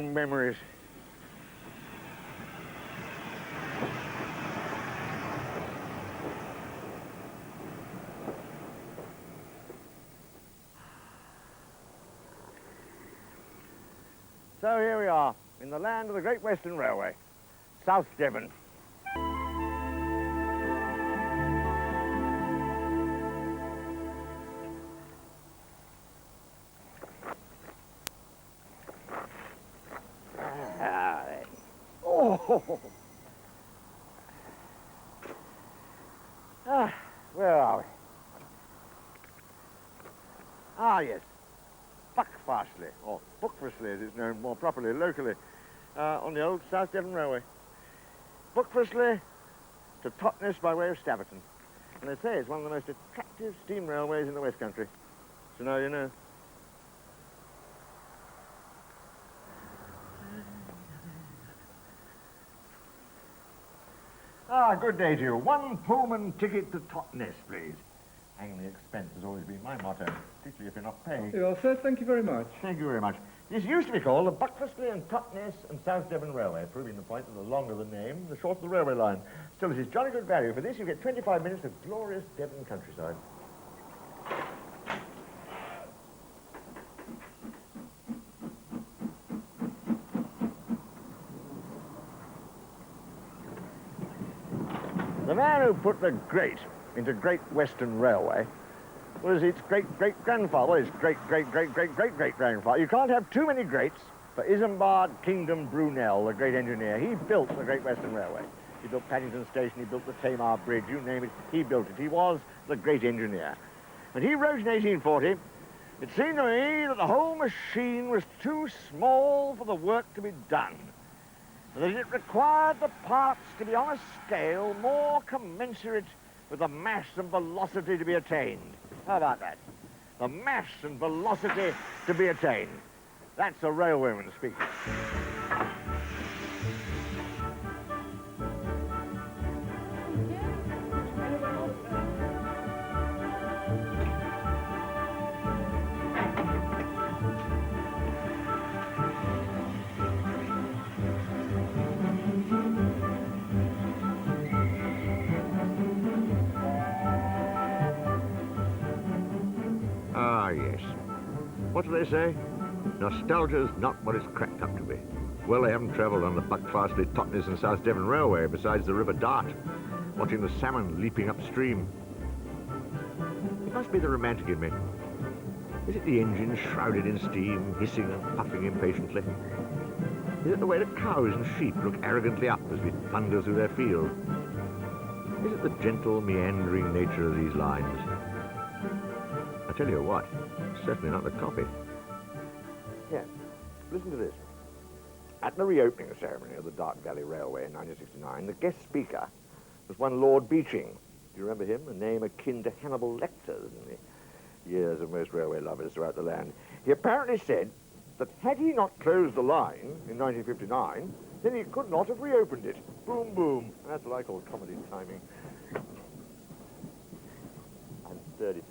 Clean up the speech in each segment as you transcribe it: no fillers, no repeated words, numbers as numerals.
Oh, memories. So here we are, in the land of the Great Western Railway, South Devon. Oh! Where are we? Ah, yes. Buckfastleigh, or Buckfastleigh as it's known more properly locally, on the old South Devon Railway. Buckfastleigh to Totnes by way of Staverton. And they say it's one of the most attractive steam railways in the West Country. So now you know. Ah, good day to you. One Pullman ticket to Totnes, please. Hang the expense has always been my motto, particularly if you're not paying. Well, sir, thank you very much. Thank you very much. This used to be called the Buckfastleigh and Totnes and South Devon Railway, proving the point that the longer the name, the shorter the railway line. Still, this is jolly good value. For this, you get 25 minutes of glorious Devon countryside. The man who put the great into Great Western Railway was its great-great-grandfather, well, its great-great-great-great-great-great-grandfather. You can't have too many greats for Isambard Kingdom Brunel, the great engineer. He built the Great Western Railway. He built Paddington Station, he built the Tamar Bridge, you name it, he built it. He was the great engineer. And he wrote in 1840, it seemed to me that the whole machine was too small for the work to be done, and that it required the parts to be on a scale more commensurate with the mass and velocity to be attained. How about that? The mass and velocity to be attained. That's a railwayman speaking. Ah, yes. What do they say? Nostalgia's not what it's cracked up to be. Well, I haven't travelled on the Buckfastleigh, Totnes and South Devon Railway besides the River Dart, watching the salmon leaping upstream. It must be the romantic in me. Is it the engine shrouded in steam, hissing and puffing impatiently? Is it the way that cows and sheep look arrogantly up as we thunder through their field? Is it the gentle, meandering nature of these lines? I tell you what, it's certainly not the copy. Yeah, listen to this. At the reopening ceremony of the Dark Valley Railway in 1969, the guest speaker was one Lord Beeching. Do you remember him? A name akin to Hannibal Lecter's in the years of most railway lovers throughout the land. He apparently said that had he not closed the line in 1959, then he could not have reopened it. Boom, boom. That's what I call comedy timing. I'm sturdy.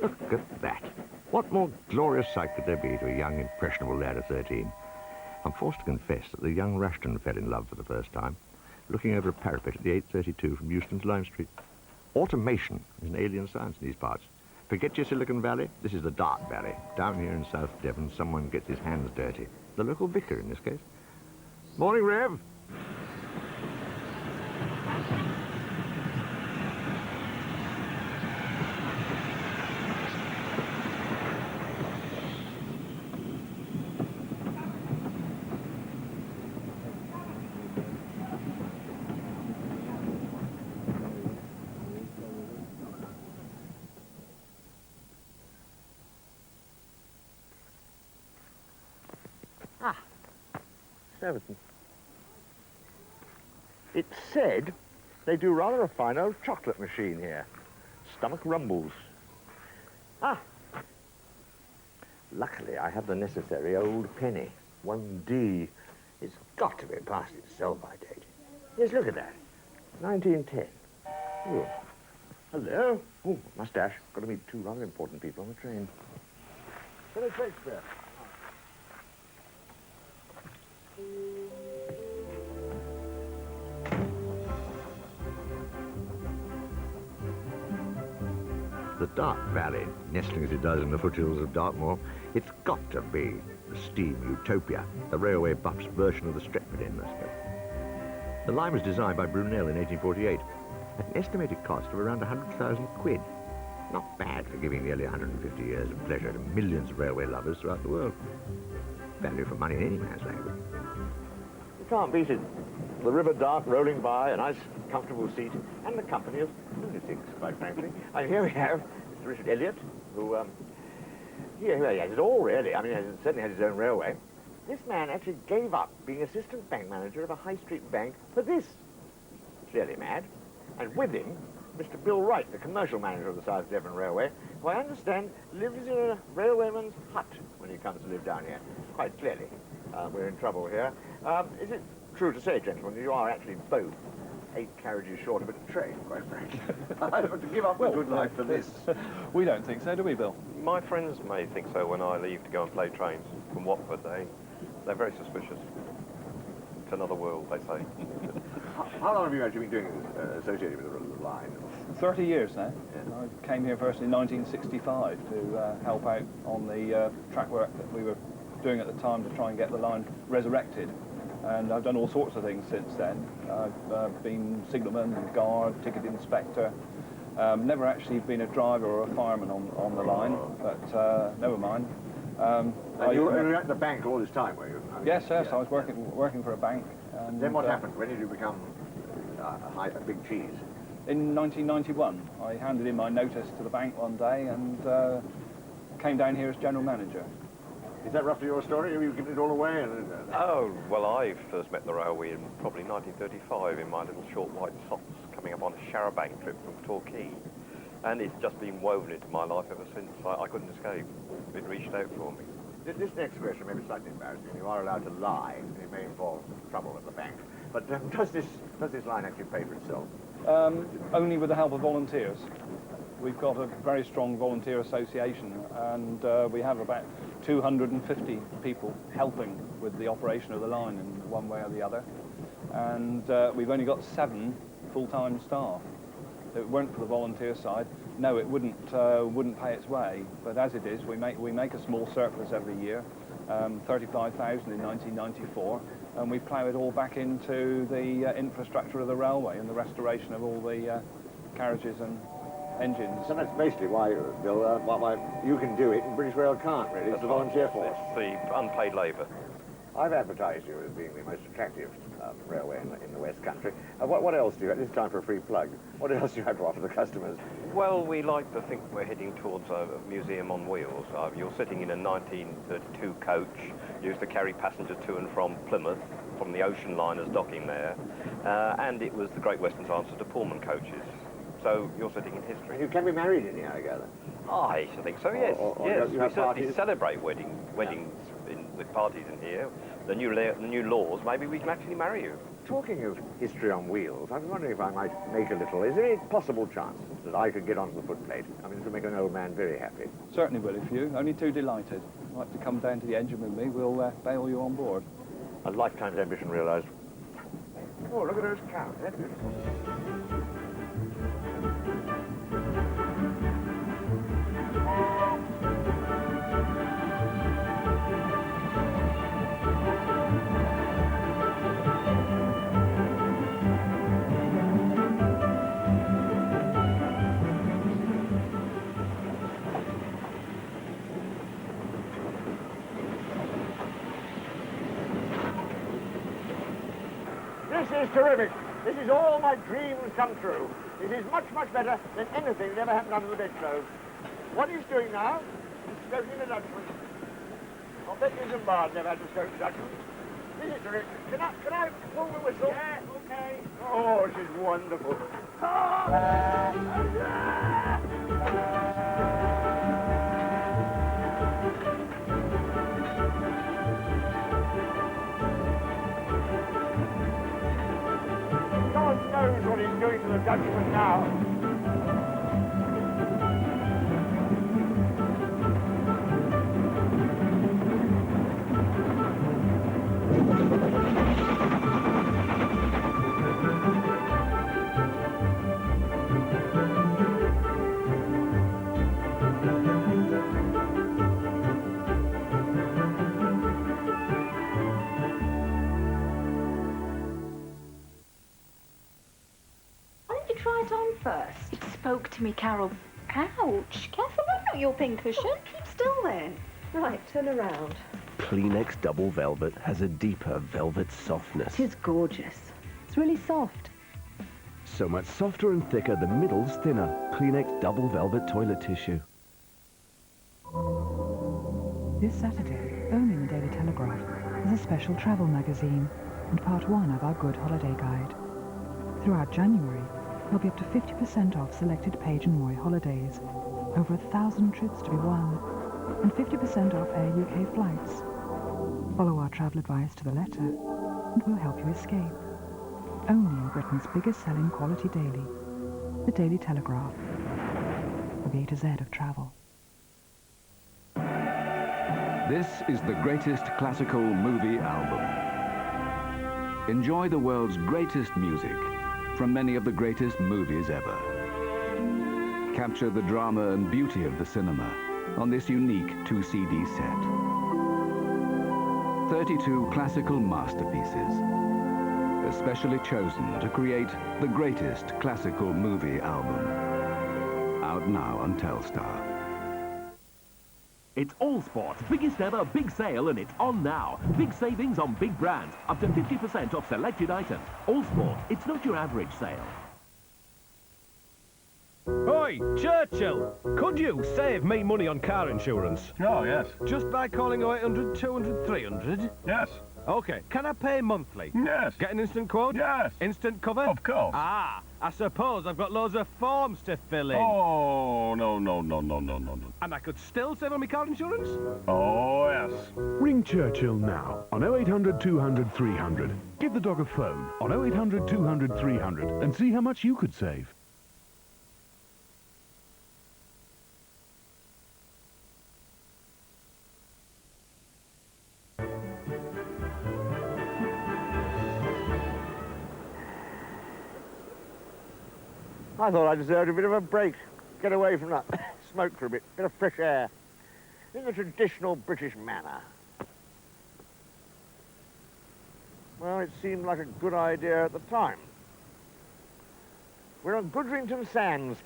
Look at that. What more glorious sight could there be to a young, impressionable lad of 13? I'm forced to confess that the young Rushton fell in love for the first time, looking over a parapet at the 832 from Euston's Lime Street. Automation is an alien science in these parts. Forget your Silicon Valley, this is the Dark Valley. Down here in South Devon, someone gets his hands dirty. The local vicar, in this case. Morning, Rev. Staverton. It said they do rather a fine old chocolate machine here. Stomach rumbles. Ah! Luckily, I have the necessary old penny. 1D. It's got to be past its sell-by date. Yes, look at that. 1910. Ooh. Hello. Oh, mustache. Got to meet two rather important people on the train. Philip Shakespeare. The Dart Valley, nestling as it does in the foothills of Dartmoor, it's got to be the steam utopia, the railway buff's version of the Stretford end, I suppose. The line was designed by Brunel in 1848 at an estimated cost of around 100,000 quid. Not bad for giving nearly 150 years of pleasure to millions of railway lovers throughout the world. Value for money in any man's language. You can't beat it. The River Dart rolling by, a nice, comfortable seat, and the company of lunatics, quite frankly. And here we have Mr. Richard Elliott, who, he has it all, really. I mean, he certainly has his own railway. This man actually gave up being assistant bank manager of a high street bank for this. Clearly mad. And with him, Mr. Bill Wright, the commercial manager of the South Devon Railway, who I understand lives in a railwayman's hut when he comes to live down here. Quite clearly, we're in trouble here. Is it true to say, gentlemen, that you are actually both 8 carriages short of a train, quite frankly? I have to give up a good life for this. We don't think so, do we, Bill? My friends may think so when I leave to go and play trains from Watford. They're very suspicious. It's another world, they say. How long have you actually been doing this, associated with the line? 30 years now. Yeah. I came here first in 1965 to help out on the track work that we were doing at the time to try and get the line resurrected. And I've done all sorts of things since then. I've been signalman, guard, ticket inspector. Never actually been a driver or a fireman on the line, but never mind. And you were at the bank all this time, were you? I mean, yes, yes, I was working for a bank. And then what happened? When did you become a big cheese? In 1991, I handed in my notice to the bank one day and came down here as general manager. Is that roughly your story? Have you given it all away? Oh, well, I first met the railway in probably 1935 in my little short white socks coming up on a charabanc trip from Torquay. And it's just been woven into my life ever since. I couldn't escape. It reached out for me. This next question may be slightly embarrassing. You are allowed to lie. It may involve trouble at the bank. But does this line actually pay for itself? Only with the help of volunteers. We've got a very strong volunteer association, and we have about 250 people helping with the operation of the line in one way or the other. And we've only got 7 full-time staff. If it weren't for the volunteer side, no, it wouldn't pay its way. But as it is, we make a small surplus every year, 35,000 in 1994, and we plough it all back into the infrastructure of the railway and the restoration of all the carriages and engines. So that's basically why, Bill, why you can do it and British Rail can't, really. It's the volunteer force. It's the unpaid labour. I've advertised you as being the most attractive railway in the West Country. What else do you have? This is time for a free plug. What else do you have to offer the customers? Well, we like to think we're heading towards a museum on wheels. You're sitting in a 1932 coach, used to carry passengers to and from Plymouth, from the ocean liners docking there, and it was the Great Western's answer to Pullman coaches. So you're sitting in history. And you can be married in here, I gather. I should think so, yes. Yes, you we have certainly parties? celebrate weddings with parties in here. The new laws, maybe we can actually marry you. Talking of history on wheels, I was wondering if I might make a little. Is there any possible chance that I could get onto the footplate? I mean, this would make an old man very happy. Certainly will, if you. Only too delighted. If you'd like to come down to the engine with me, we'll bail you on board. A lifetime's ambition realised. Oh, look at those cows. That's beautiful. This is terrific. This is all my dreams come true. This is much, much better than anything that ever happened under the bedclothes. What he's doing now is stroking the Dutchman. I'll bet you Zimbabwe never had to stroke the Dutchman. This is terrific. Can I pull the whistle? Yeah, okay. Oh, she's wonderful. God knows what he's doing to the Dutchman now. to me, Carol. Ouch! Careful, that's not your pincushion. Keep still then. Right, turn around. Kleenex Double Velvet has a deeper velvet softness. It is gorgeous. It's really soft. So much softer and thicker, the middle's thinner. Kleenex Double Velvet Toilet Tissue. This Saturday, owning the Daily Telegraph is a special travel magazine and part one of our Good Holiday Guide. Throughout January, there'll be up to 50% off selected Page and Moy holidays, over 1,000 trips to be won, and 50% off Air UK flights. Follow our travel advice to the letter, and we'll help you escape. Only in Britain's biggest selling quality daily, the Daily Telegraph, for the A to Z of travel. This is the greatest classical movie album. Enjoy the world's greatest music from many of the greatest movies ever. Capture the drama and beauty of the cinema on this unique 2-CD set. 32 classical masterpieces, especially chosen to create the greatest classical movie album. Out now on Telstar. It's All Sport's biggest ever big sale, and it's on now. Big savings on big brands, up to 50% off selected items. All Sport, it's not your average sale. Oi, Churchill! Could you save me money on car insurance? Oh, yes. Just by calling 0800 200 300? Yes. OK, can I pay monthly? Yes. Get an instant quote? Yes. Instant cover? Of course. Ah, I suppose I've got loads of forms to fill in. Oh, no. And I could still save on my car insurance? Oh, yes. Ring Churchill now on 0800 200 300. Give the dog a phone on 0800 200 300 and see how much you could save. I thought I deserved a bit of a break. Get away from that smoke for a bit of fresh air. In the traditional British manner. Well, it seemed like a good idea at the time. We're on Goodrington Sands.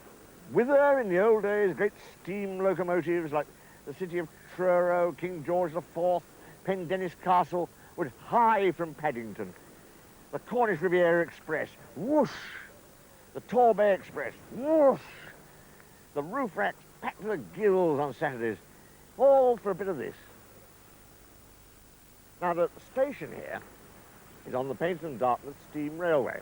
Whither, in the old days, great steam locomotives like the city of Truro, King George IV, Pendennis Castle would hie from Paddington. The Cornish Riviera Express, whoosh! The Torbay Express, whoosh! The roof racks packed to the gills on Saturdays, all for a bit of this. Now, the station here is on the Painston Dartmouth Steam Railway,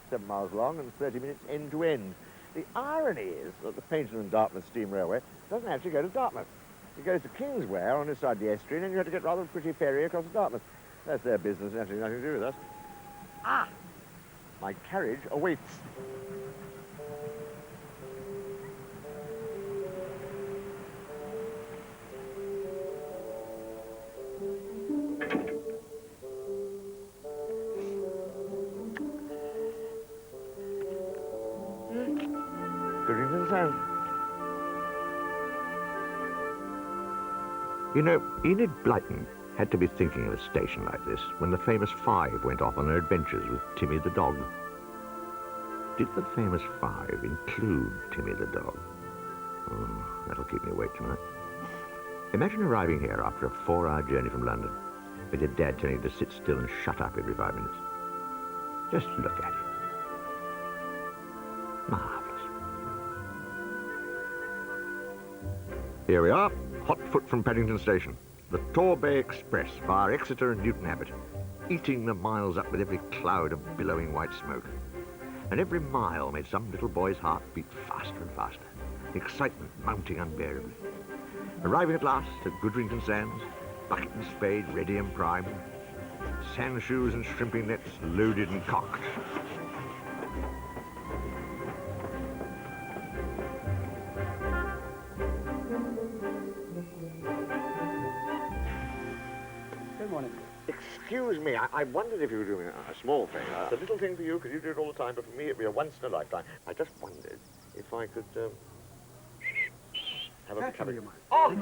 7 miles long and 30 minutes end to end. The irony is that the Painston and Dartmouth Steam Railway doesn't actually go to Dartmouth. It goes to Kingsware on this side of the estuary, and then you have to get rather a pretty ferry across to Dartmouth. That's their business, and actually nothing to do with us. Ah! My carriage awaits. Goodrington Sands. You know, Enid Blyton had to be thinking of a station like this when the famous Five went off on their adventures with Timmy the dog. Did the famous Five include Timmy the dog? Oh, that'll keep me awake tonight. Imagine arriving here after a 4-hour journey from London, with your dad telling you to sit still and shut up every 5 minutes. Just look at it. Marvellous. Here we are, hot foot from Paddington Station. The Torbay Express via Exeter and Newton Abbot, eating the miles up with every cloud of billowing white smoke. And every mile made some little boy's heart beat faster and faster, the excitement mounting unbearably. Arriving at last at Goodrington Sands, bucket and spade ready and primed, sand shoes and shrimping nets loaded and cocked. Good morning. Excuse me, I wondered if you were doing a small thing. It's a little thing for you, because you do it all the time, but for me it'd be a once in a lifetime. I just wondered if I could, have a cup of your mind. Oh!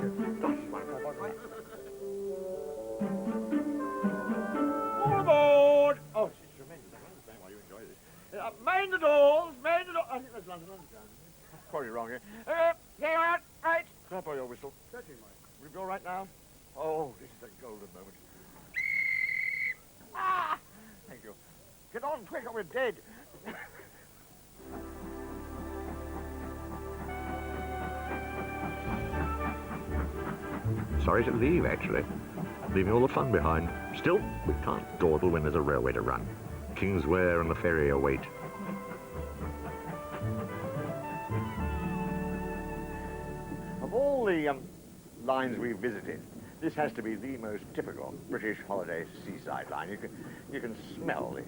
All aboard! Oh, she's tremendous. I can understand why you enjoy this. Mind the doors! Mind the doors! I think that's London Underground. quite wrong here. Get out, right. Clap on your whistle. Certainly, Mike. Will you go right now? Oh, this is a golden moment. Ah! Thank you. Get on, quick, or we're dead. Sorry to leave, actually. Leaving all the fun behind. Still, we can't dawdle when there's a railway to run. Kingswear and the ferry await. Of all the lines we've visited, this has to be the most typical British holiday seaside line. You can smell the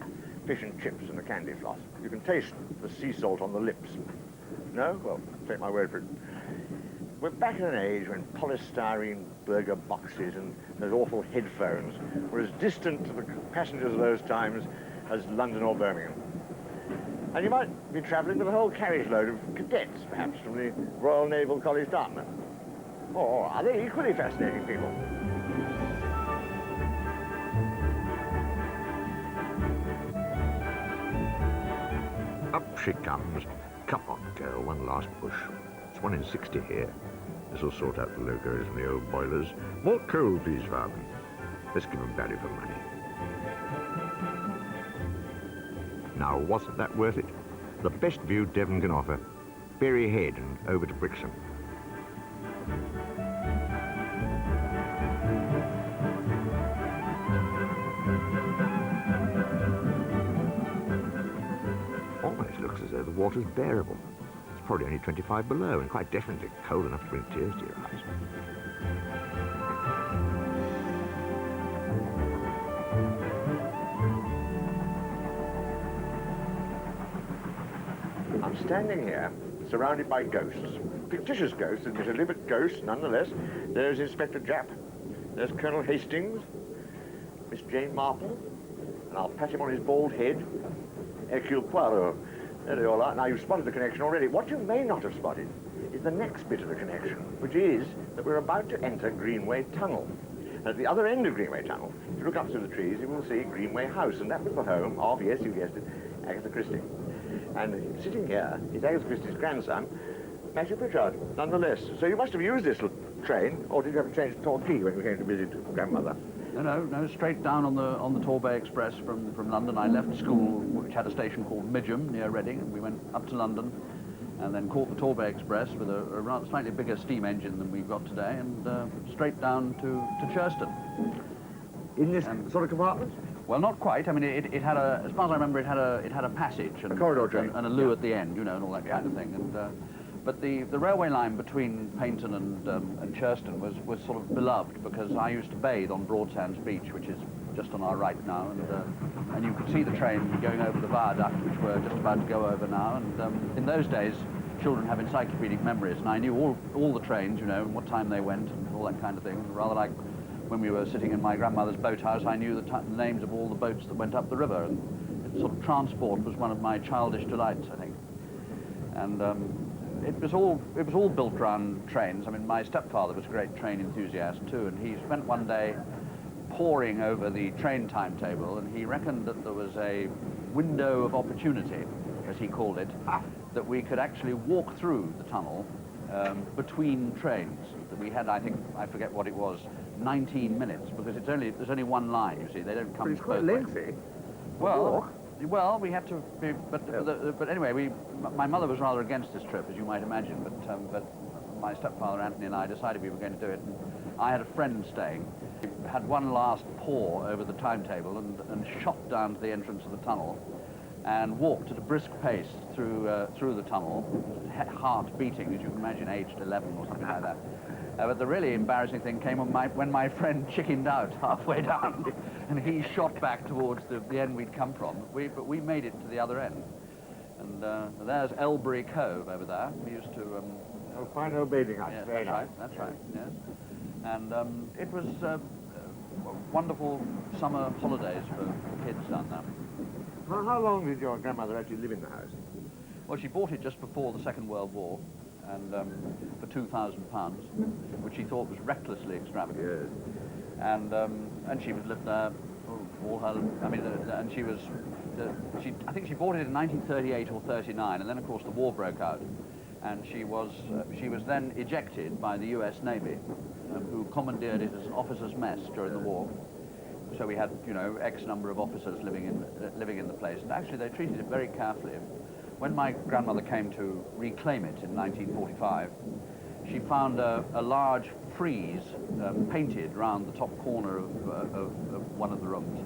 fish and chips and the candy floss. You can taste the sea salt on the lips. No? Well, take my word for it. We're back in an age when polystyrene burger boxes and those awful headphones were as distant to the passengers of those times as London or Birmingham. And you might be travelling with a whole carriage load of cadets, perhaps, from the Royal Naval College Dartmouth. Or other equally fascinating people. Up she comes. Come on, girl, one last push. It's 1 in 60 here. This'll sort out the locos and the old boilers. More coal, please, Farman. Let's give them value for money. Now, wasn't that worth it? The best view Devon can offer. Berry Head and over to Brixham. Almost looks as though the water's bearable. It's probably only 25 below and quite definitely cold enough to bring tears to your eyes. I'm standing here, surrounded by ghosts. Fictitious ghosts, admittedly, but ghosts nonetheless. There's Inspector Japp. There's Colonel Hastings. Miss Jane Marple. And I'll pat him on his bald head. Hercule Poirot. There they all are. Now, you've spotted the connection already. What you may not have spotted is the next bit of the connection, which is that we're about to enter Greenway Tunnel. And at the other end of Greenway Tunnel, if you look up through the trees, you will see Greenway House, and that was the home of, yes, you guessed it, Agatha Christie. And sitting here is Agatha Christie's grandson, Matthew Pritchard, nonetheless. So you must have used this train, or did you have to change to Torquay when you came to visit grandmother? No, straight down on the Torbay Express from London. I left school, which had a station called Midgham near Reading, and we went up to London, and then caught the Torbay Express with a rather slightly bigger steam engine than we've got today, and straight down to Churston. In this sort of compartment? Well, not quite. I mean, it had a, as far as I remember, it had a passage and a corridor train, and a loo at the end, you know, and all that kind of thing. And but the railway line between Paignton and Churston was sort of beloved because I used to bathe on Broadsands Beach, which is just on our right now, and you could see the train going over the viaduct, which we're just about to go over now. And in those days, children have encyclopedic memories, and I knew all the trains, you know, and what time they went and all that kind of thing. Rather like when we were sitting in my grandmother's boathouse, I knew the names of all the boats that went up the river, and sort of transport was one of my childish delights, I think. And it was all built around trains. I mean, my stepfather was a great train enthusiast too, and he spent one day poring over the train timetable, and he reckoned that there was a window of opportunity, as he called it, that we could actually walk through the tunnel between trains. That we had, I think, I forget what it was, 19 minutes, because there's only one line, you see. They don't come. But it's quite lengthy. Well, we had to be, but anyway, my mother was rather against this trip, as you might imagine, but my stepfather Anthony and I decided we were going to do it. And I had a friend staying. We had one last pore over the timetable and shot down to the entrance of the tunnel and walked at a brisk pace through the tunnel, heart beating, as you can imagine, aged 11 or something like that. But the really embarrassing thing came when my friend chickened out halfway down, and he shot back towards the end we'd come from. But we made it to the other end, and there's Elbury Cove over there. We used to. Fine old bathing house. Yes, Very nice. That's right. Yes, and it was wonderful summer holidays for kids down there. How long did your grandmother actually live in the house? Well, she bought it just before the Second World War, and for £2,000, which she thought was recklessly extravagant. Yes. And she was lived there all her. I mean, and she was. I think she bought it in 1938 or 39, and then of course the war broke out, and she was then ejected by the US Navy, who commandeered it as an officers' mess during the war. So we had, you know, X number of officers living in the place, and actually they treated it very carefully. When my grandmother came to reclaim it in 1945, she found a large frieze painted around the top corner of one of the rooms,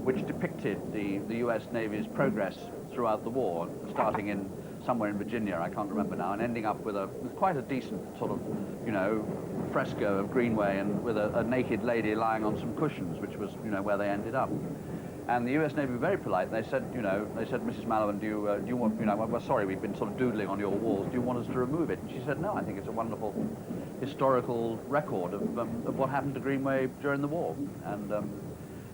which depicted the US Navy's progress throughout the war, starting in somewhere in Virginia, I can't remember now, and ending up with quite a decent sort of, you know, fresco of Greenway, and with a naked lady lying on some cushions, which was, you know, where they ended up. And the US Navy were very polite. They said, you know, Mrs. Malowan, do you want, you know, we're sorry, we've been sort of doodling on your walls. Do you want us to remove it? And she said, no, I think it's a wonderful historical record of what happened to Greenway during the war. And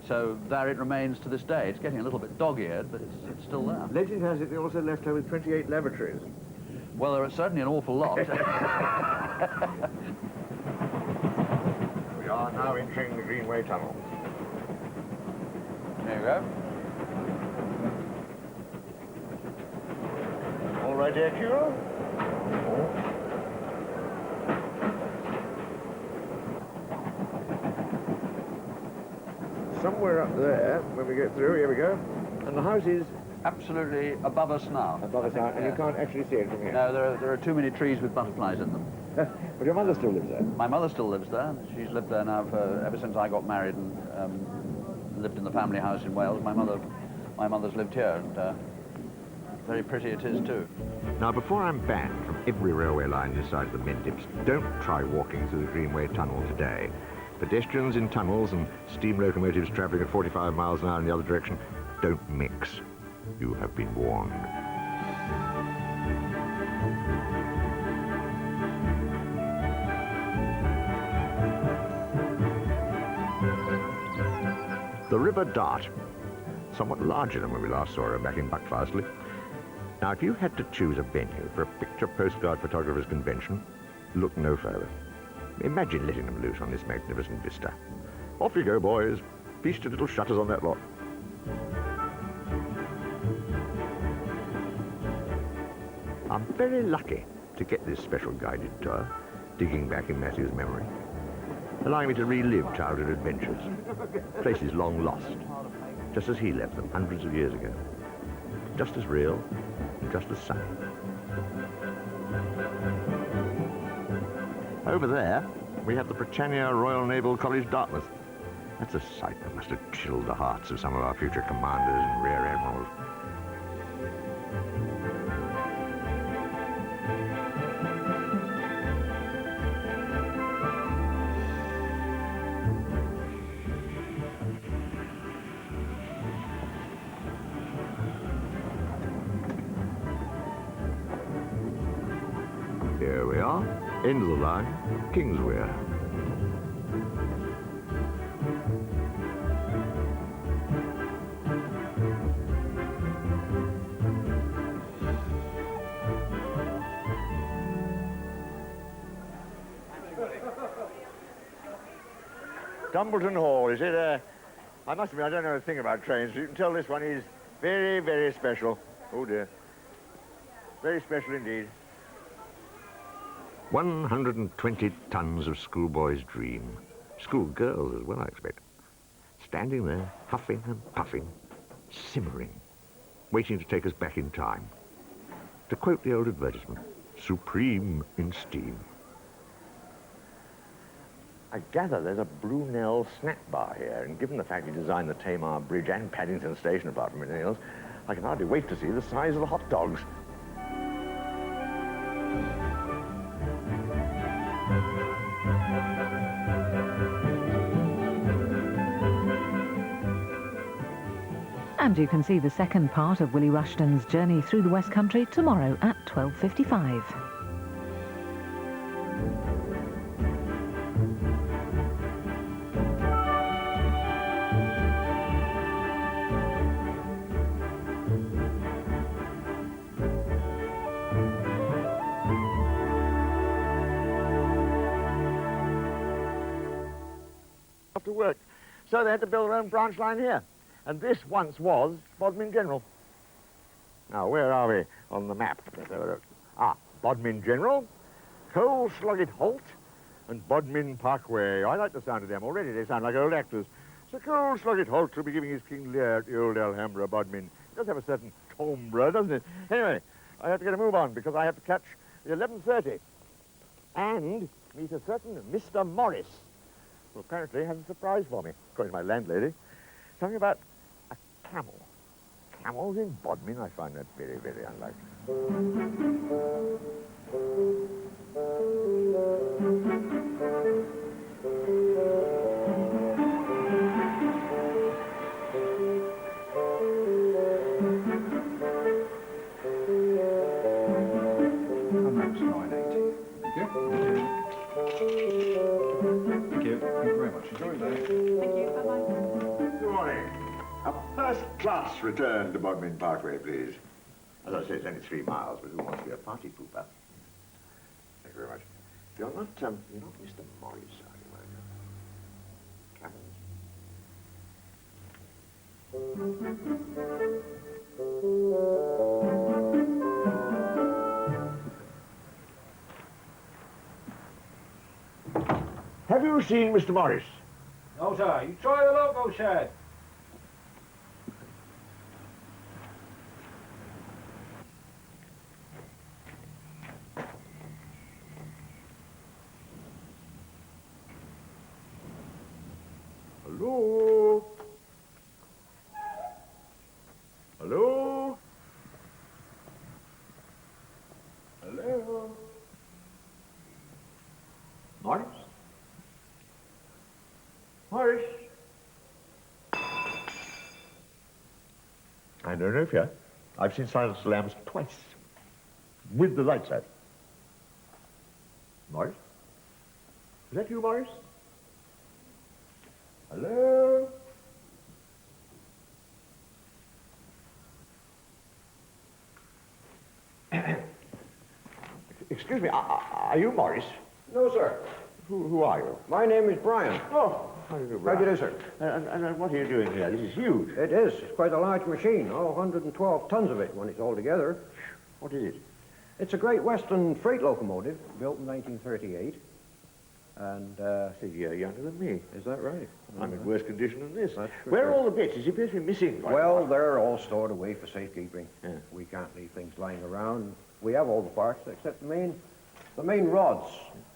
so there it remains to this day. It's getting a little bit dog-eared, but it's still there. Legend has it they also left her with 28 lavatories. Well, there are certainly an awful lot. We are now entering the Greenway Tunnel. There you go. All right, Hercule? Somewhere up there, when we get through, here we go. And the house is absolutely above us now. Above us now, and you can't actually see it from here. No, there are too many trees with butterflies in them. But your mother still lives there? My mother still lives there. She's lived there now ever since I got married and lived in the family house in Wales. My mother's lived here, and very pretty it is too. Now, before I'm banned from every railway line this side of the Mendips, don't try walking through the Greenway Tunnel today. Pedestrians in tunnels and steam locomotives travelling at 45 miles an hour in the other direction, don't mix. You have been warned. The River Dart, somewhat larger than when we last saw her back in Buckfastleigh. Now, if you had to choose a venue for a picture postcard photographer's convention, look no further. Imagine letting them loose on this magnificent vista. Off you go, boys. Feast your little shutters on that lot. I'm very lucky to get this special guided tour, digging back in Matthew's memory, allowing me to relive childhood adventures, places long lost, just as he left them hundreds of years ago, just as real and just as sunny. Over there, we have the Britannia Royal Naval College, Dartmouth. That's a sight that must have chilled the hearts of some of our future commanders and rear admirals. Here we are, end of the line, Kingswear. Dumbleton Hall, is it? I must admit, I don't know a thing about trains, but you can tell this one is very, very special. Oh dear. Very special indeed. 120 tons of schoolboy's dream. Schoolgirls as well, I expect. Standing there, huffing and puffing, simmering, waiting to take us back in time. To quote the old advertisement, supreme in steam. I gather there's a Brunel snack bar here, and given the fact he designed the Tamar Bridge and Paddington Station apart from anything else, I can hardly wait to see the size of the hot dogs. And you can see the second part of Willy Rushton's journey through the West Country tomorrow at 12:55. To work. So they had to build their own branch line here. And this once was Bodmin General. Now, where are we on the map? Let's have a look. Ah, Bodmin General, Coal Sloggett Halt, and Bodmin Parkway. I like the sound of them already. They sound like old actors. So Coal Sloggett Halt will be giving his King Lear at the old Alhambra, Bodmin. It does have a certain timbre, doesn't it? Anyway, I have to get a move on because I have to catch the 11:30 and meet a certain Mr. Morris, who apparently has a surprise for me, according to my landlady. Something about a camel. Camels in Bodmin, I find that very, very unlikely. And that's 980. Thank you. Thank you. Thank you very much. Enjoy your day. Thank you. Bye-bye. Good morning. A first-class return to Bodmin Parkway, please. As I say, it's only 3 miles, but who wants to be a party pooper? Thank you very much. You're not Mr. Morris, are you, Camels. Have you seen Mr. Morris? No, sir. You try the loco shed. Hello? Hello? Hello? Morris? Morris? I don't know if you're. I've seen Silence of the Lambs twice. With the lights out. Morris? Is that you, Morris? Hello? Excuse me, are you Morris? No, sir. Who are you? My name is Brian. Oh, how do you do, How Brian? do you do, sir? And what are you doing here? This is huge. It is. It's quite a large machine. Oh, 112 tons of it when it's all together. What is it? It's a Great Western freight locomotive built in 1938. And, So you're younger than me. is that right? I'm in worse condition than this. That's for Where sure. are all the bits? Is it appears to be missing? quite a Well, lot. they're all stored away for safekeeping. Yeah. We can't leave things lying around. We have all the parts except the main rods.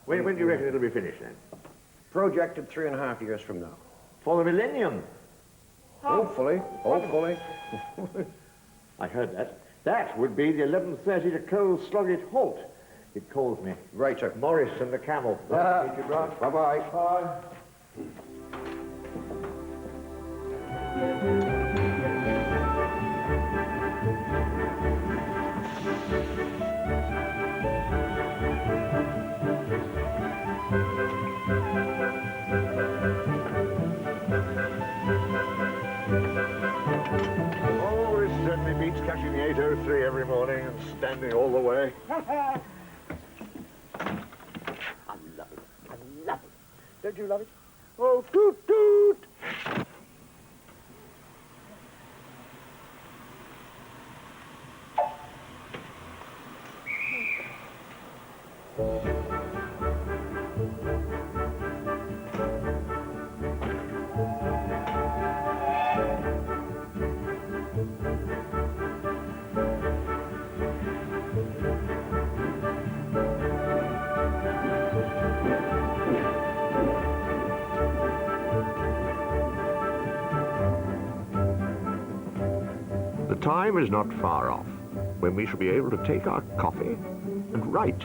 When do you reckon it'll be finished then? Projected 3.5 years from now. For the millennium. Hopefully. Hopefully. I heard that. That would be the 11:30 to Coal Sloggett Halt. It calls me. Right, sir. Morris and the Camel. Thank you, Brian. Bye-bye. Bye. Oh, this certainly beats catching the 803 every morning and standing all the way. I love it. I love it. Don't you love it? Oh, toot toot! The time is not far off when we shall be able to take our coffee and write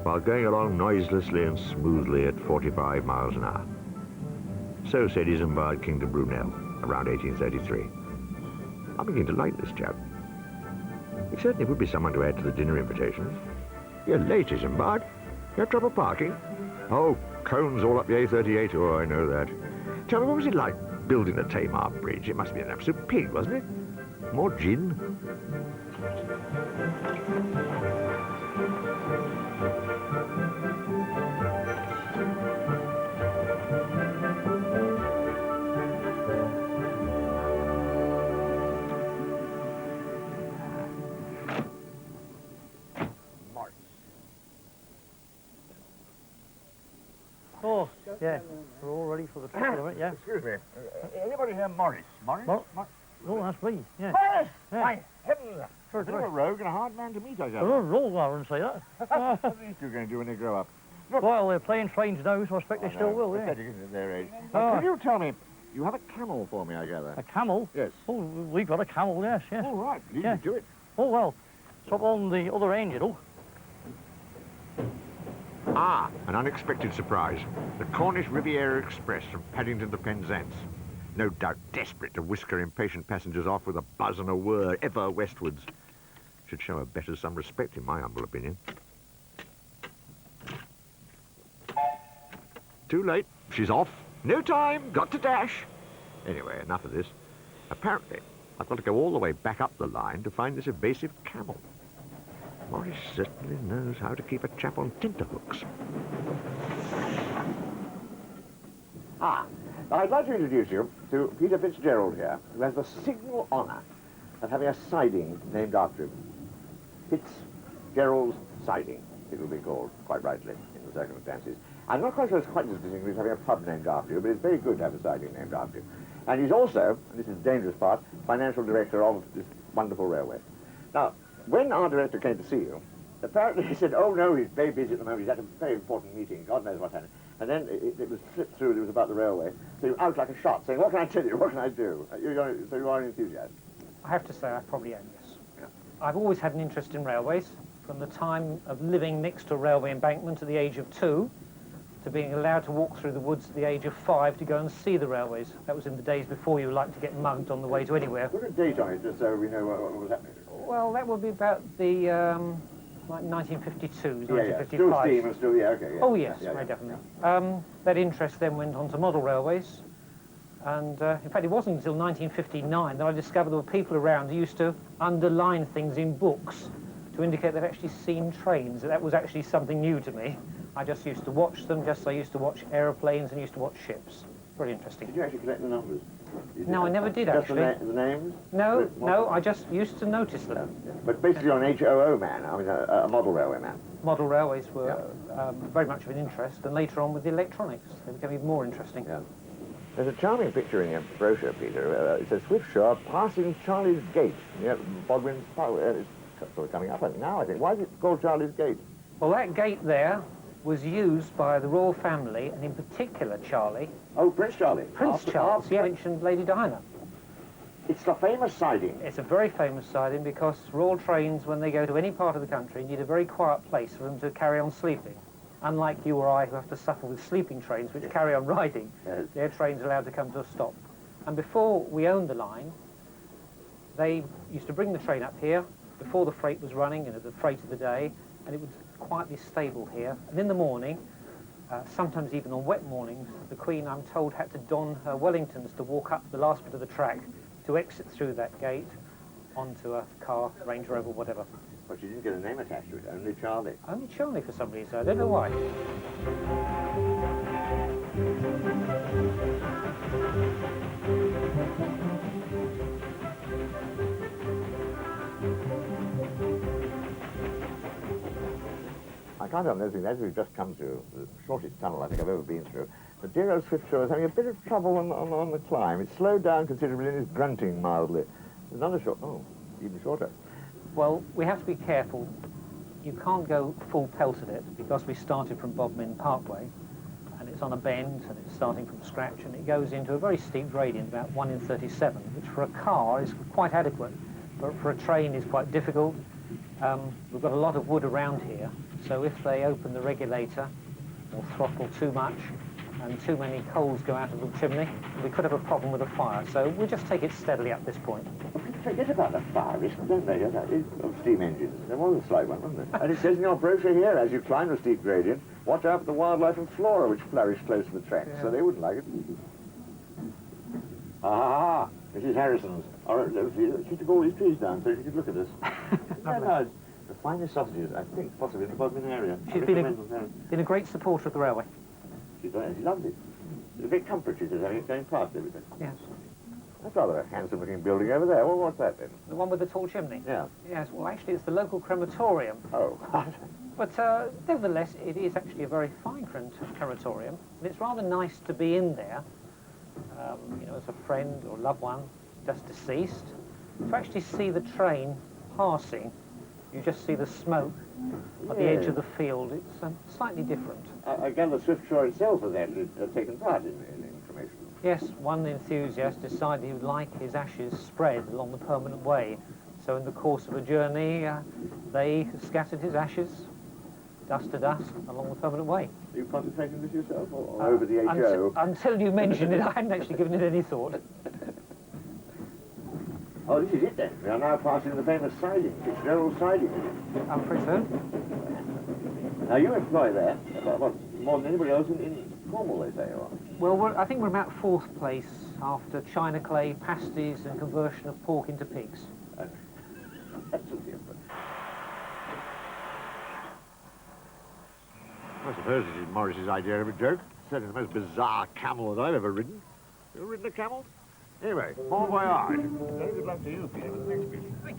while going along noiselessly and smoothly at 45 miles an hour. So said Isambard, King of Brunel, around 1833. I'm beginning to like this chap. He certainly would be someone to add to the dinner invitations. You're late, Isambard. You have trouble parking? Oh, cones all up the A38. Oh, I know that. Tell me, what was it like building the Tamar Bridge? It must be an absolute pig, wasn't it? More gin? Morris. Oh, yeah. We're all ready for the trip, all right, yeah. Excuse me. Anybody here Morris? Morris? Oh, that's me, yeah. Morris! Yeah. My heavens! Sure, A bit of a rogue and a hard man to meet, I guess. Oh, I wouldn't say that. What are these two going to do when they grow up? Well, they're playing trains now, so I expect they still will, yeah. Pathetic, isn't it, at their age? Now, can you tell me, you have a camel for me, I gather? A camel? Yes. Oh, we've got a camel, yes, yes. Oh, right. Leave yeah. me to it. Oh, well, it's up on the other end, you know. Ah, an unexpected surprise. The Cornish Riviera Express from Paddington to Penzance. No doubt desperate to whisk her impatient passengers off with a buzz and a whir ever westwards. Should show her better some respect, in my humble opinion. Too late. She's off. No time. Got to dash. Anyway, enough of this. Apparently, I've got to go all the way back up the line to find this evasive camel. Morris certainly knows how to keep a chap on tenterhooks. Ah, I'd like to introduce you to Peter Fitzgerald here, who has the signal honour of having a siding named after him. Fitzgerald's siding, it will be called, quite rightly, in the circumstances. I'm not quite sure it's quite as distinguished as having a pub named after you, but it's very good to have a siding named after you. And he's also, and this is the dangerous part, financial director of this wonderful railway. Now, when our director came to see you, apparently he said, oh no, he's very busy at the moment, he's at a very important meeting, God knows what's happening. And then it was slipped through, it was about the railway, so you were out like a shot, saying, what can I tell you, what can I do? So you are an enthusiast. I have to say I probably am, yes. Yeah. I've always had an interest in railways, from the time of living next to a railway embankment at the age of 2, to being allowed to walk through the woods at the age of 5 to go and see the railways. That was in the days before you liked to get mugged on the way to anywhere. Put a date on it, just so we know what was happening. Well, that would be about the, like 1952, Yeah, 1955. still steam and still, yeah, okay. Yeah. Oh, yes, yeah, very definitely. That interest then went on to model railways. And, in fact, it wasn't until 1959 that I discovered there were people around who used to underline things in books to indicate they'd actually seen trains. That was actually something new to me. I just used to watch them, just as I used to watch aeroplanes and used to watch ships. Very interesting. Did you actually collect the numbers? No, I never did, actually. Just the names? No, no, I just used to notice them. But basically you're an HOO man, I mean a model railway man. Model railways were very much of an interest, and later on with the electronics, they became even more interesting. Yeah. There's a charming picture in your brochure, Peter. It says Swiftshaw passing Charlie's Gate. Yeah, Bodwin's Power. It's sort of coming up now, I think. Why is it called Charlie's Gate? Well, that gate there was used by the royal family, and in particular Charlie. Oh, Prince Charlie. Prince Charles, yeah, mentioned Lady Diana. It's the famous siding. It's a very famous siding because royal trains, when they go to any part of the country, need a very quiet place for them to carry on sleeping. Unlike you or I, who have to suffer with sleeping trains which carry on riding, their trains are allowed to come to a stop. And before we owned the line, they used to bring the train up here before the freight was running, you know, the freight of the day, and it was quietly stable here. And in the morning, sometimes even on wet mornings, the Queen, I'm told, had to don her Wellingtons to walk up the last bit of the track to exit through that gate onto a car, Range Rover, whatever. But you didn't get a name attached to it, only Charlie. Only Charlie for some reason, I don't know why. I can't help noticing as we've just come through the shortest tunnel I think I've ever been through. The dear old Swiftshaw is having a bit of trouble on the climb. It's slowed down considerably and is grunting mildly. There's another short, even shorter. Well, we have to be careful. You can't go full pelt at it because we started from Bodmin Parkway and it's on a bend and it's starting from scratch and it goes into a very steep gradient, about 1 in 37, which for a car is quite adequate, but for a train is quite difficult. We've got a lot of wood around here, so if they open the regulator or throttle too much and too many coals go out of the chimney, we could have a problem with a fire. So we'll just take it steadily at this point. Forget about the fire risk, don't they? Of steam engines. There was a slight one, wasn't there? And it says in your brochure here, as you climb the steep gradient, watch out for the wildlife and flora which flourish close to the tracks, so they wouldn't like it. Ah, Mrs. Harrison's. She took all these trees down so she could look at us. No, the finest sausages, I think, possibly in the Bodmin area. She's been a great supporter of the railway. She loved it. It's a big comfort, she says, having it going past everything. Yes. That's rather a handsome-looking building over there. Well, what's that then? The one with the tall chimney? Yeah. Yes, well, actually, it's the local crematorium. Oh. But nevertheless, it is actually a very fine crematorium, and it's rather nice to be in there, you know, as a friend or loved one just deceased, to actually see the train passing. You just see the smoke at the edge of the field. It's slightly different. I gather Swiftsure itself has actually taken part in cremation. Yes, one enthusiast decided he would like his ashes spread along the permanent way. So in the course of a journey, they scattered his ashes, dust to dust, along the permanent way. Are you concentrating this yourself, or over the HO? Until you mentioned it, I hadn't actually given it any thought. Oh, this is it then. We are now passing the famous siding, Fitzgerald siding, is it? I'm afraid so. Now you employ there, more than anybody else in Cornwall, they say, or? Well, I think we're about 4th place after china clay, pasties and conversion of pork into pigs. That's a difference. I suppose this is Morris's idea of a joke. Certainly the most bizarre camel that I've ever ridden. You ever ridden a camel? Anyway, bon voyage. Very good luck to you, Peter, with the next piece. Thank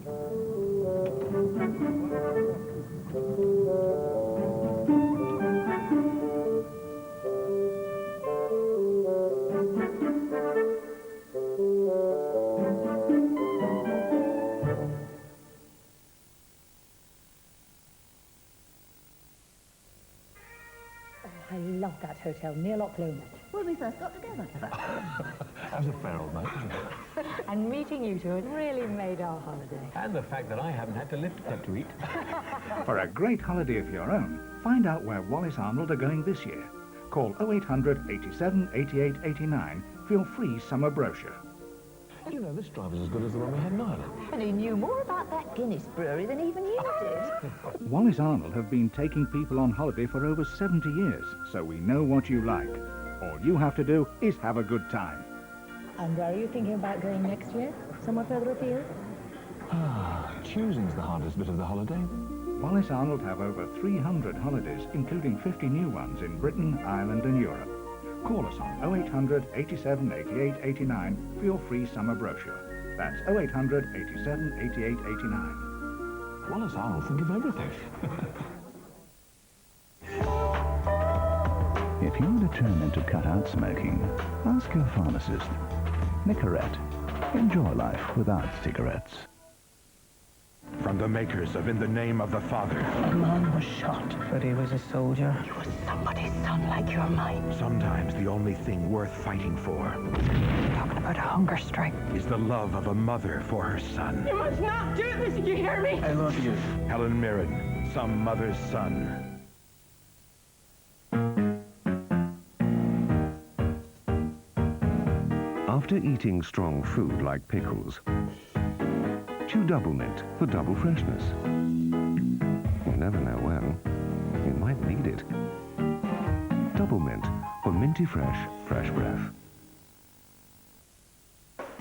I love that hotel near Loch Lomond. When we first got together. That was a fair old night, wasn't it? And meeting you two has really made our holiday. And the fact that I haven't had to lift up to eat. For a great holiday of your own, find out where Wallace Arnold are going this year. Call 0800 87 88 89 for your free summer brochure. You know, this driver's as good as the one we had in Ireland. And he knew more about that Guinness brewery than even you did. Wallace Arnold have been taking people on holiday for over 70 years, so we know what you like. All you have to do is have a good time. And where are you thinking about going next year? Somewhere further afield? Choosing's the hardest bit of the holiday. Wallace Arnold have over 300 holidays, including 50 new ones in Britain, Ireland and Europe. Call us on 0800 87 88 89 for your free summer brochure. That's 0800 87 88 89. Wallace Arnold think of everything. If you're determined to cut out smoking, ask your pharmacist. Nicorette. Enjoy life without cigarettes. From the makers of In the Name of the Father. A man was shot, but he was a soldier. You were somebody's son like you're mine. Sometimes the only thing worth fighting for Talking about a hunger strike. is the love of a mother for her son. You must not do this, did you hear me? I love you. Helen Mirren, Some Mother's Son. After eating strong food like pickles, chew double mint for double freshness. You never know when. You might need it. Double mint for minty fresh breath.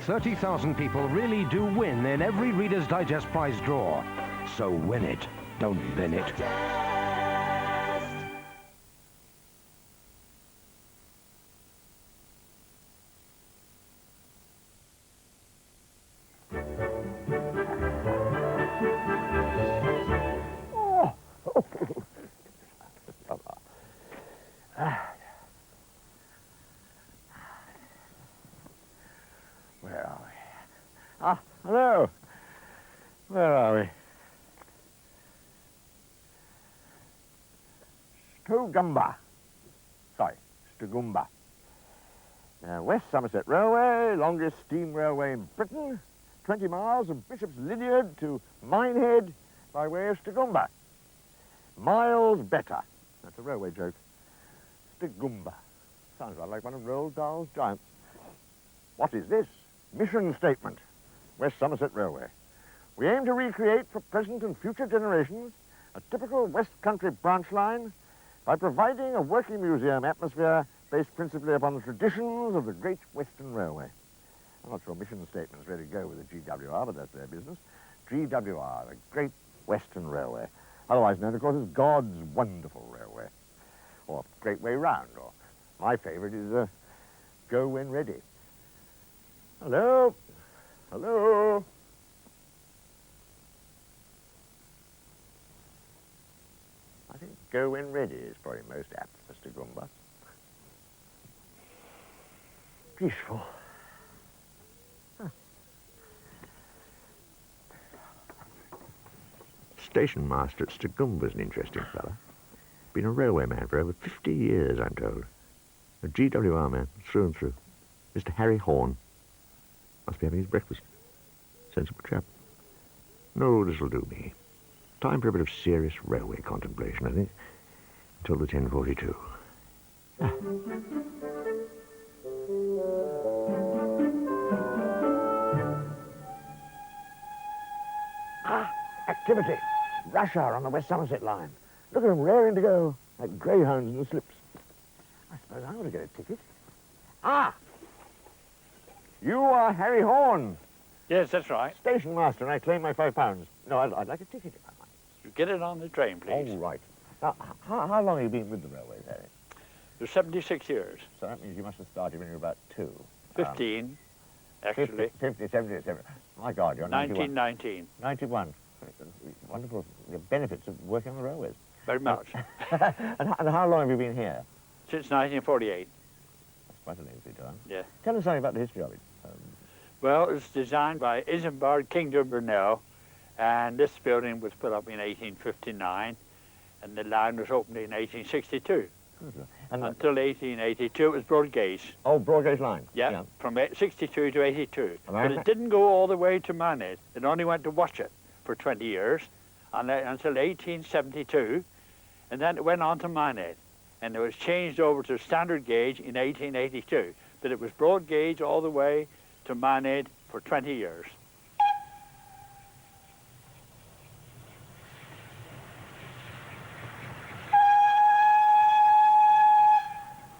30,000 people really do win in every Reader's Digest prize draw. So win it, don't bin it. Where are we? Ah, hello. Where are we? Stogumba. Sorry, Stogumba. West Somerset Railway, longest steam railway in Britain. 20 miles from Bishop's Lydiard to Minehead by way of Stogumba. Miles better. That's a railway joke. Stogumba. Sounds like one of Roald Dahl's giants. What is this? Mission statement. West Somerset Railway. We aim to recreate for present and future generations a typical West Country branch line by providing a working museum atmosphere based principally upon the traditions of the Great Western Railway. I'm not sure mission statements really go with the GWR, but that's their business. GWR, the Great Western Railway, otherwise known, of course, as God's Wonderful Railway, or Great Way Round, or my favourite is Go When Ready. Hello? Hello? I Go when ready is probably most apt, Mr. Gumba. Peaceful. Station master at Stagumba's an interesting fella. Been a railway man for over 50 years, I'm told. A GWR man, through and through. Mr. Harry Horn. Must be having his breakfast. Sensible chap. No, this'll do me. Time for a bit of serious railway contemplation, I think. Until the 10:42. Activity. Rush hour on the West Somerset line. Look at them raring to go, like greyhounds in the slips. I suppose I ought to get a ticket. Ah! You are Harry Horn. Yes, that's right. Station master, and I claim my £5. No, I'd like a ticket if I might. You get it on the train, please. Oh, right. Now, how long have you been with the railways, Harry? For 76 years. So that means you must have started when you were about 2. 15, actually. 50, 70, 70. My God, you're 91. 1919. 91. Wonderful. The benefits of working on the railways. Very much. And how long have you been here? Since 1948. That's quite a lengthy time. Yeah. Tell us something about the history of it. Well, it was designed by Isambard Kingdom Brunel, and this building was put up in 1859, and the line was opened in 1862. And until 1882, it was broad gauge. Oh, broad gauge line. Yeah, from 62 to 82. But America? it didn't go all the way to Manet. It only went to Watchet for 20 years, until 1872, and then it went on to Manet. And it was changed over to standard gauge in 1882. But it was broad gauge all the way to Manet for 20 years.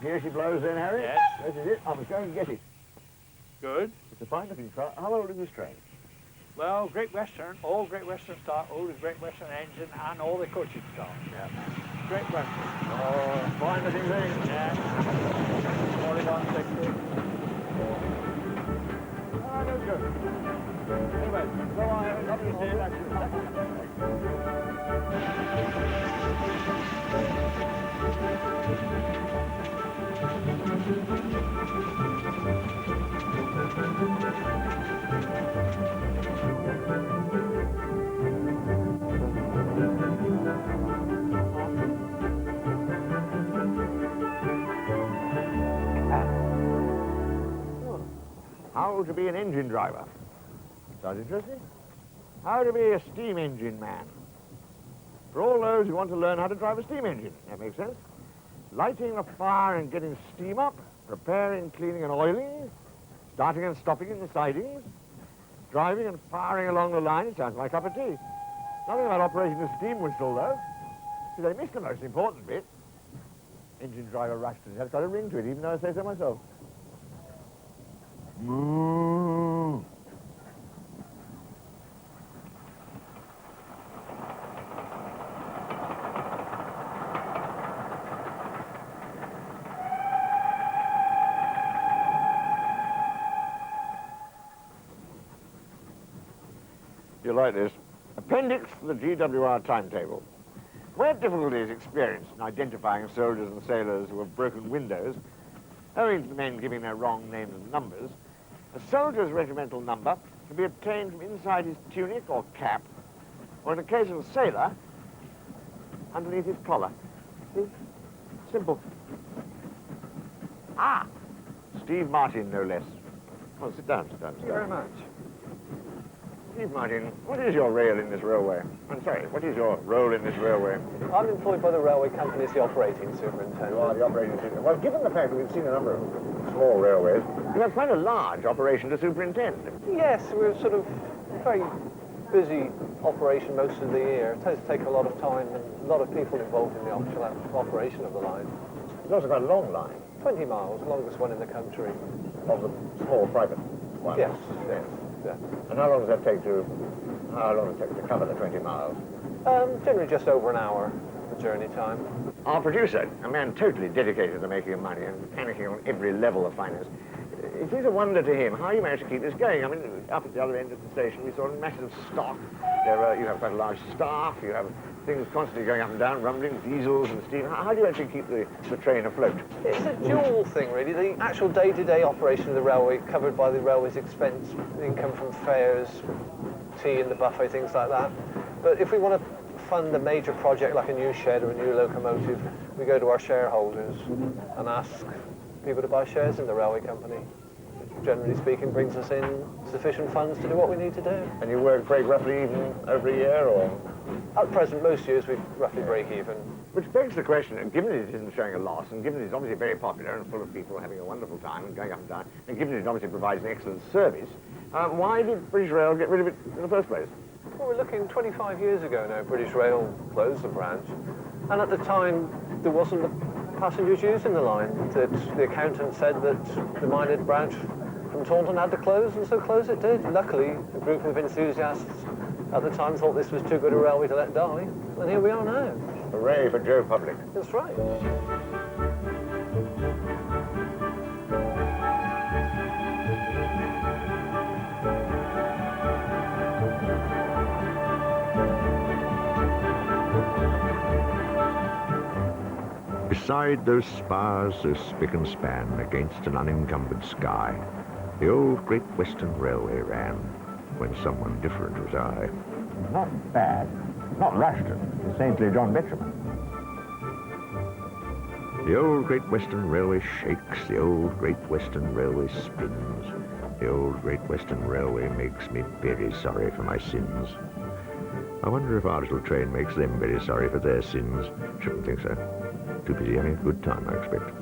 Here she blows in, Harry. Yes. This is it. I must go and get it. Good. It's a fine looking car. How old is this train? Well, Great Western, all Great Western stock, oldest Great Western engine, and all the coaching stock. Yeah. Great Western. Oh, fine looking thing. Yeah. 4160. Ah, that's good. Anyway, so I lovely to see you actually. How to be an engine driver. Sounds interesting. How to be a steam engine man. For all those who want to learn how to drive a steam engine, that makes sense. Lighting a fire and getting steam up, repairing, cleaning and oiling, starting and stopping in the sidings, driving and firing along the line, it sounds like a cup of tea. Nothing about operating the steam whistle, though. See, they missed the most important bit. Engine driver Rushtons has got a ring to it, even though I say so myself. Moo. You like this? Appendix to the GWR timetable. Where difficulty is experienced in identifying soldiers and sailors who have broken windows, owing to the men giving their wrong names and numbers, a soldier's regimental number can be obtained from inside his tunic or cap, or in the case of a sailor, underneath his collar. See? Simple. Ah! Steve Martin, no less. Well, sit down, sit down. Thank you very much. Steve Martin, what is your rail in this railway? I'm sorry, what is your role in this railway? I'm employed by the railway company as the operating superintendent. You are the operating superintendent. Well, given the fact that we've seen a number of small railways, you have quite a large operation to superintend. Yes, we're sort of very busy operation most of the year. It tends to take a lot of time and a lot of people involved in the actual operation of the line. It's also quite a long line. 20 miles, longest one in the country. Of the small private one? Yes, yes. Yeah. And how long does that take to cover the 20 miles? Generally just over an hour, the journey time. Our producer, a man totally dedicated to making money and panicking on every level of finance, it is a wonder to him how you manage to keep this going. I mean, up at the other end of the station, we saw masses of stock. You have quite a large staff, you have things constantly going up and down, rumbling, diesels and steam. How do you actually keep the train afloat? It's a dual thing, really. The actual day-to-day operation of the railway, covered by the railway's expense, the income from fares, tea in the buffet, things like that. But if we want to fund a major project like a new shed or a new locomotive, we go to our shareholders and ask people to buy shares in the railway company. Generally speaking, brings us in sufficient funds to do what we need to do. And you work break roughly even every year, or? At present, most years we roughly break even. Which begs the question, and given it isn't showing a loss, and given it's obviously very popular and full of people having a wonderful time and going up and down, and given it obviously provides an excellent service, why did British Rail get rid of it in the first place? Well, we're looking 25 years ago now, British Rail closed the branch, and at the time there wasn't the passengers using the line. That the accountant said that the Minehead branch from Taunton had to close, and so close it did. Luckily, a group of enthusiasts at the time thought this was too good a railway to let die, and here we are now. Hooray for Joe Public. That's right. Beside those spars so spick and span against an unencumbered sky, the old Great Western Railway ran, when someone different was I. Not bad. Not Rushtons. The saintly John Betterman. The old Great Western Railway shakes, the old Great Western Railway spins. The old Great Western Railway makes me very sorry for my sins. I wonder if our little train makes them very sorry for their sins. Shouldn't think so. Too busy having a good time, I expect.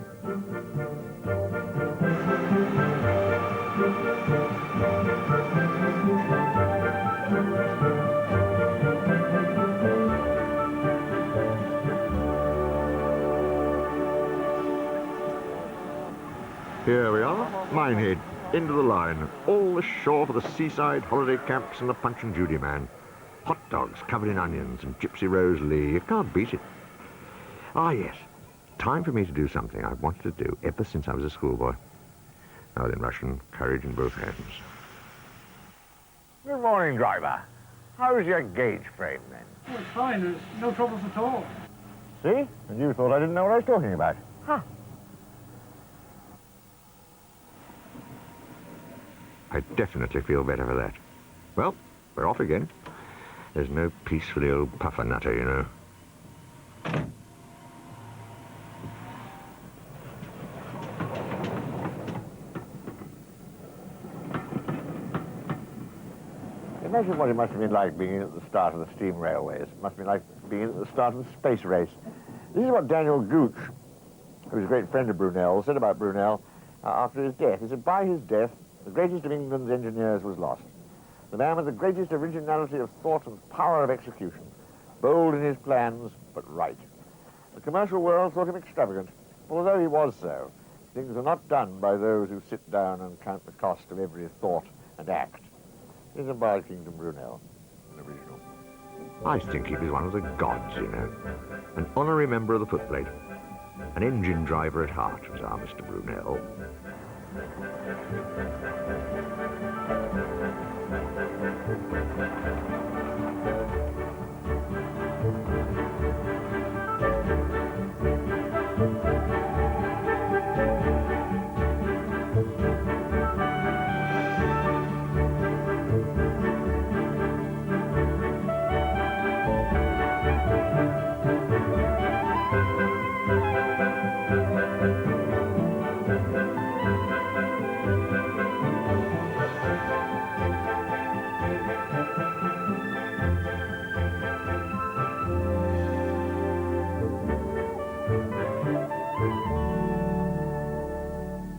Here we are, Minehead, end of the line. All the shore for the seaside holiday camps and the Punch and Judy man. Hot dogs covered in onions and Gypsy Rose Lee. You can't beat it. Ah, yes. Time for me to do something I've wanted to do ever since I was a schoolboy. Now then, Rushton, courage in both hands. Good morning, driver. How's your gauge frame, then? Oh, it's fine. There's no troubles at all. See? And you thought I didn't know what I was talking about. Huh. I definitely feel better for that. Well, we're off again. There's no peace for the old puffer nutter, you know. Imagine what it must have been like being in at the start of the steam railways. It must have been like being in at the start of the space race. This is what Daniel Gooch, who was a great friend of Brunel, said about Brunel after his death. He said, by his death, the greatest of England's engineers was lost. The man with the greatest originality of thought and power of execution, bold in his plans, but right. The commercial world thought him extravagant, although he was so. Things are not done by those who sit down and count the cost of every thought and act. Isambard Kingdom Brunel, an original. I think he was one of the gods, you know. An honorary member of the footplate. An engine driver at heart was our Mr. Brunel.